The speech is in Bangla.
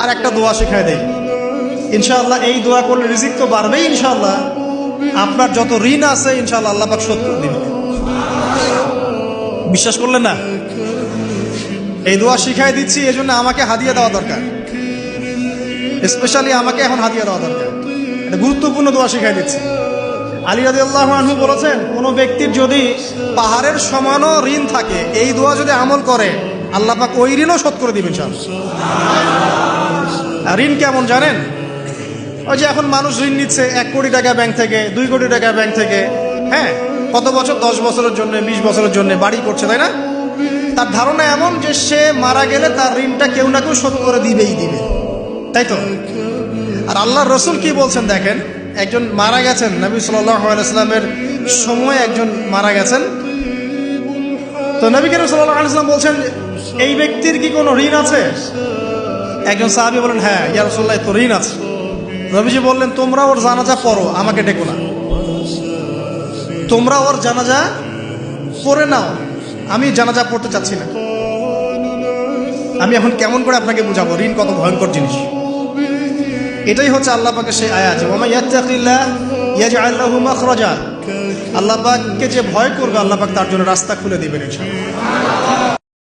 আর একটা দোয়া শেখায় দেই, ইনশাআল্লাহ এই দোয়া করলে রিজিক তো বাড়বেই ইনশাআল্লাহ, আপনার যত ঋণ আছে ইনশাআল্লাহ আল্লাহ পাক শোধ করে দিবেন। বিশ্বাস করলেন না? এই দোয়া শিখাই দিচ্ছি, এই জন্য আমাকে হাদিয়া দেওয়া দরকার, স্পেশালি আমাকে এখন হাদিয়া দেওয়া দরকার। এটা গুরুত্বপূর্ণ দোয়া শিখাই দিচ্ছি। আলী রাদিয়াল্লাহু আনহু বলেছেন, কোনো ব্যক্তির যদি পাহাড়ের সমানও ঋণ থাকে, এই দোয়া যদি আমল করে আল্লাহ পাক ওই ঋণও শোধ করে দিবেন ইনশাআল্লাহ। ঋণ কেমন জানেন? ওই যে এখন মানুষ ঋণ নিচ্ছে 1 কোটি টাকা ব্যাংক থেকে, 2 কোটি টাকা ব্যাংক থেকে, হ্যাঁ, কত বছর, 10 বছরের জন্য, 20 বছরের জন্য বাড়ি করছে, তাই না? তার ধারণা এমন যে সে মারা গেলে তার ঋণটা কেউ না কেউ শোধ করে দিবেই দিবে, তাই তো? আর আল্লাহর রাসূল কি বলছেন দেখেন, একজন মারা গেছেন, নবী সাল্লাল্লাহু আলাইহি ওয়াসাল্লামের সময় একজন মারা গেছেন, তো নবী করিম সাল্লাল্লাহু আলাইহি ওয়াসাল্লাম বলছেন, এই ব্যক্তির কি কোনো ঋণ আছে? একজন সাহাবী বলেন, হ্যাঁ ইয়া রাসূলুল্লাহ, তো ঋণ আছে। নবীজি বললেন, তোমরা ওর জানাজা পড়ো, আমাকে ডেকো না। তোমরা ওর জানাজা পড়ে নাও, আমি জানাজা পড়তে চাচ্ছি না। আমি এখন কেমন করে আপনাকে বুঝাবো ঋণ কত ভয়ঙ্কর জিনিস? এটাই হচ্ছে আল্লাহ পাকের সেই আয়াত, ওয়া মান ইয়াত্তাকিল্লাহ ইয়াজআল লাহু মাখরাজা। আল্লাহ পাককে যে ভয় করবে আল্লাহ পাক তার জন্য রাস্তা খুলে দিবেন ইনশাআল্লাহ।